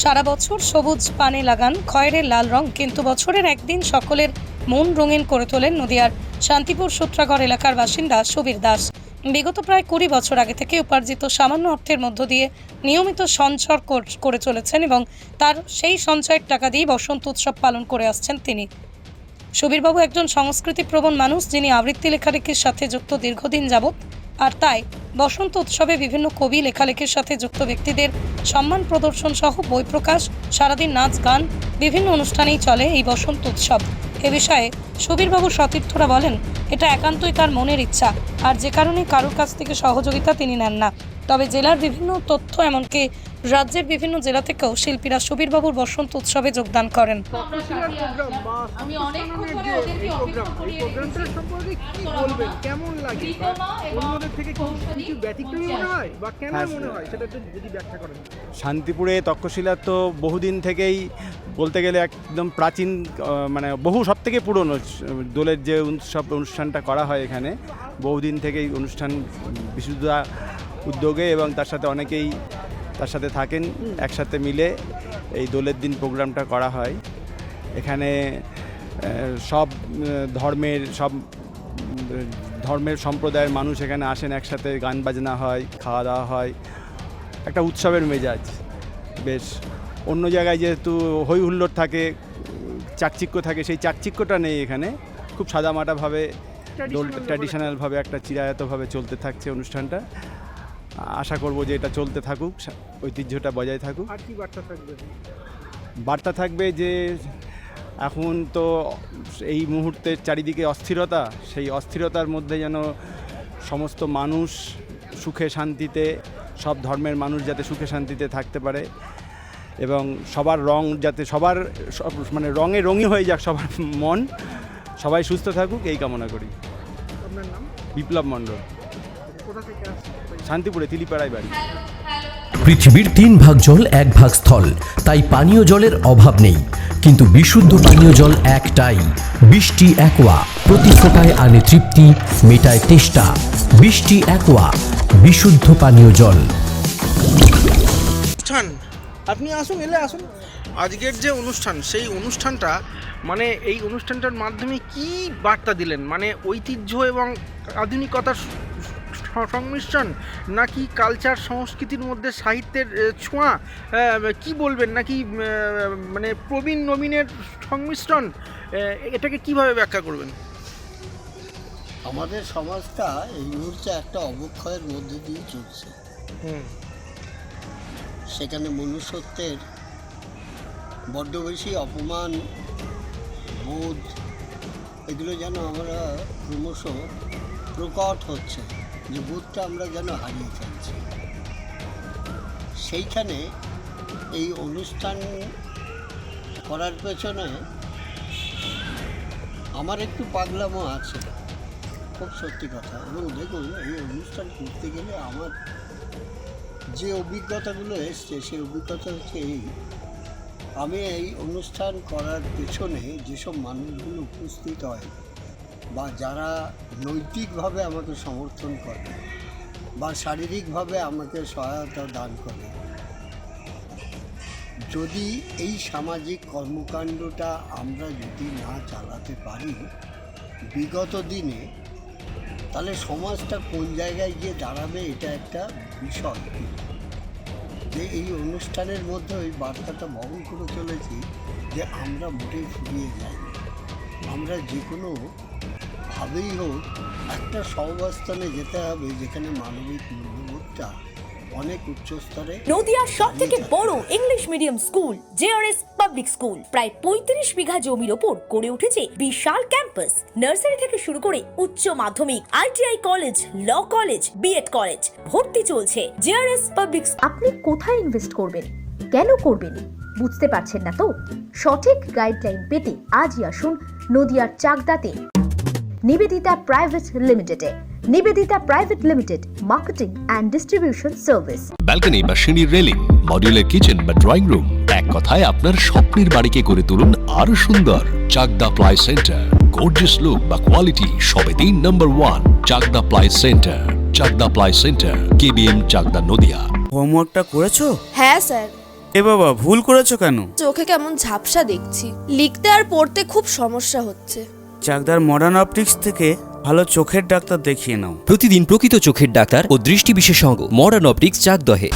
সারা বছর সবুজ পানে লাগান খয়েরের লাল রং, কিন্তু বছরের একদিন সকলের মন রঙিন করে তোলেন নদিয়ার শান্তিপুর সূত্রাগড় এলাকার বাসিন্দা সুবীর দাস। বিগত প্রায় 20 বছর আগে থেকে উপার্জিত সামান্য অর্থের মধ্য দিয়ে নিয়মিত সঞ্চয় করে চলেছেন এবং তার সেই সঞ্চয়ের টাকা দিয়ে বসন্ত উৎসব পালন করে আসছেন তিনি। সুবীরবাবু একজন সংস্কৃতিপ্রবণ মানুষ, যিনি আবৃত্তি লেখালেখির সাথে যুক্ত দীর্ঘদিন যাবৎ, আর তাই বসন্ত উৎসবে বিভিন্ন কবি, লেখালেখির সাথে যুক্ত ব্যক্তিদের সম্মান প্রদর্শন সহ বই প্রকাশ, সারাদিন নাচ গান, বিভিন্ন অনুষ্ঠানেই চলে এই বসন্ত উৎসব। এ বিষয়ে সুবীরবাবু সতীর্থরা বলেন, এটা একান্তই তার মনের ইচ্ছা, আর যে কারণে কারোর কাছ থেকে সহযোগিতা তিনি নেন না। তবে জেলার বিভিন্ন তথ্য, এমনকি রাজ্যের বিভিন্ন জেলা থেকেও শিল্পীরা সুবীরবাবুর বসন্ত উৎসবে যোগদান করেন। শান্তিপুরে তক্ষশিলা তো বহুদিন থেকেই বলতে গেলে একদম প্রাচীন, মানে বহু সব থেকে পুরনো দোলের যে অনুষ্ঠানটা করা হয় এখানে, বহুদিন থেকেই অনুষ্ঠান বিশুদ্ধা উদ্যোগে এবং তার সাথে অনেকেই তার সাথে থাকেন, একসাথে মিলে এই দোলের দিন প্রোগ্রামটা করা হয়। এখানে সব ধর্মের সম্প্রদায়ের মানুষ এখানে আসেন, একসাথে গান বাজনা হয়, খাওয়া দাওয়া হয়, একটা উৎসবের মেজাজ। বেশ অন্য জায়গায় যেহেতু হই হুল্লোড় থাকে, চাকচিক্য থাকে, সেই চাকচিক্যটা নেই এখানে। খুব সাদামাটাভাবে ট্র্যাডিশনালভাবে একটা চিরায়তভাবে চলতে থাকছে অনুষ্ঠানটা। আশা করব যে এটা চলতে থাকুক, ঐতিহ্যটা বজায় থাকুক। আর কি বার্তা থাকবে? বার্তা থাকবে যে এখন তো এই মুহূর্তে চারিদিকে অস্থিরতা, সেই অস্থিরতার মধ্যে যেন সমস্ত মানুষ সুখে শান্তিতে, সব ধর্মের মানুষ যাতে সুখে শান্তিতে থাকতে পারে এবং সবার রং যাতে মানে রঙে রঙই হয়ে যাক সবার মন, সবাই সুস্থ থাকুক, এই কামনা করি। আপনার নাম? বিপ্লব মণ্ডল। কোথা থেকে আসছেন? শান্তিপুরে, তিলিপাড়ায় বাড়ি। পৃথিবীর 3 ভাগ জল 1 ভাগ স্থল, তাই পানীয় জলের অভাব নেই। কিন্তু বিশুদ্ধ পানীয় জল একটাই, বৃষ্টি অ্যাকোয়া। প্রতি ফোঁটায় আনে তৃপ্তি, মেটায় তেষ্টা। বৃষ্টি অ্যাকোয়া, বিশুদ্ধ পানীয় জল। অনুষ্ঠান আপনি আসুন, আসুন। আজকের যে অনুষ্ঠান, সেই অনুষ্ঠানটা মানে এই অনুষ্ঠানটার মাধ্যমে কি বার্তা দিলেন? মানে ঐতিহ্য এবং আধুনিকতার সংমিশ্রণ, নাকি কালচার সংস্কৃতির মধ্যে সাহিত্যের ছোঁয়া, কি বলবেন? নাকি মানে প্রবীণ নবীনের সংমিশ্রণ? এটাকে কিভাবে ব্যাখ্যা করবেন? আমাদের সমাজটা এই মুহূর্তে একটা অবক্ষয়ের মধ্যে দিয়ে চলছে। সেখানে মনুষ্যত্বের বড্ড বেশি অপমান বোধ, এগুলো যেন আমরা ক্রমশ প্রকট হচ্ছে, যে বোধটা আমরা যেন হারিয়ে ফেলছি। সেইখানে এই অনুষ্ঠান করার পেছনে আমার একটু পাগলামো আছে, খুব সত্যি কথা। এবং দেখুন, এই অনুষ্ঠান করতে গেলে আমার যে অভিজ্ঞতাগুলো এসছে, সেই অভিজ্ঞতা হচ্ছে এই, আমি এই অনুষ্ঠান করার পেছনে যেসব মানুষগুলো উপস্থিত হয় বা যারা নৈতিকভাবে আমাকে সমর্থন করে বা শারীরিকভাবে আমাকে সহায়তা দান করে, যদি এই সামাজিক কর্মকাণ্ডটা আমরা যদি না চালাতে পারি বিগত দিনে, তাহলে সমাজটা কোন জায়গায় গিয়ে দাঁড়াবে, এটা একটা বিষয়। যে এই অনুষ্ঠানের মধ্যে ওই বার্তাটা বহন করে চলেছি যে আমরা মোটেই ফুরিয়ে যাই, আমরা যে কোনোভাবেই হোক একটা সহাবস্থানে যেতে হবে যেখানে মানবিক মূল্যবোধটা অনেক উচ্চ স্তরে। নদিয়ার সবথেকে বড় English medium school JRS public school প্রায় 35 বিঘা জমির ওপর গড়ে উঠেছে বিশাল ক্যাম্পাস। নার্সারি থেকে শুরু করে উচ্চ মাধ্যমিক, ITI college, law college, BEd college, ভর্তি চলছে। JRS public. আপনি কোথায় ইনভেস্ট করবেন, কেন করবেন, বুঝতে পারছেন না তো? সঠিক গাইডলাইন পেতে আজই আসুন নদিয়ার চাকদাতে নিবেদিতা প্রাইভেট লিমিটেডে। Nivedita private limited, marketing and distribution service. Balcony বা সিঁড়ির রেলিং, মডিউলার কিচেন বা ড্রয়িং রুম, এক কথায় আপনার স্বপ্নের বাড়িকে করে তুলুন আরো সুন্দর। Chakdah ply centre, gorgeous look বা কোয়ালিটি সবে 3 নম্বর 1 Chakdah ply centre. Chakdah ply centre, KBM, Chakdah, Nadia. হোমওয়ার্কটা করেছো? হ্যাঁ স্যার। এ বাবা, ভুল করেছো কেন? চোখে কেমন ঝাপসা দেখছি, লিখতে আর পড়তে খুব সমস্যা হচ্ছে। চাকদার মডার্ন অপটিক্স থেকে ভালো চোখের ডাক্তার দেখিয়ে নাও। প্রতিদিন প্রকৃত চোখের ডাক্তার ও দৃষ্টি বিশেষজ্ঞ মডার্ন অপটিক্স চাকদহে।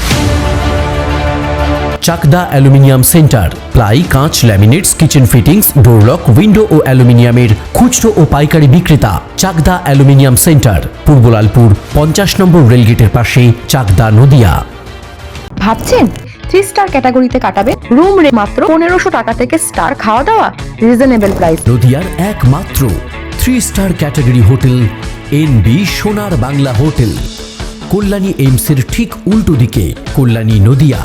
চাকদা অ্যালুমিনিয়াম সেন্টার, প্লাই, কাঁচ, laminates, kitchen fittings, door lock, window ও অ্যালুমিনিয়ামের খুচরো ও পাইকারি বিক্রেতা। চাকদা অ্যালুমিনিয়াম সেন্টার, পূর্বলালপুর 50 নম্বর রেলগেটের পাশে, চাকদা, নদিয়া। ভাবছেন 3 স্টার ক্যাটাগরিতে কাটাবে? রুম রে মাত্র 1500 টাকা থেকে স্টার, খাওয়া দাওয়া রিজনেবল প্রাইস। নদিয়ার একমাত্র 3 স্টার ক্যাটাগরি হোটেল এনবি সোনার বাংলা হোটেল, কল্যাণী এইমসের ঠিক উল্টো দিকে, কল্যাণী, নদিয়া।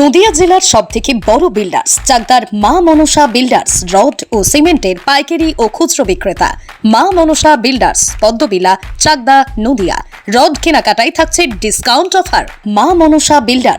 নদিয়া জেলার সবথেকে বড় বিল্ডার্স চাকদার মা মনসা বিল্ডার্স, রড ও সিমেন্টের পাইকারি ও খুচরো বিক্রেতা। মা মনসা বিল্ডার্স, পদ্মবিলা, চাকদা, নদিয়া। রড কেনাকাটায় থাকছে ডিসকাউন্ট অফার। মা মনসা বিল্ডার্স।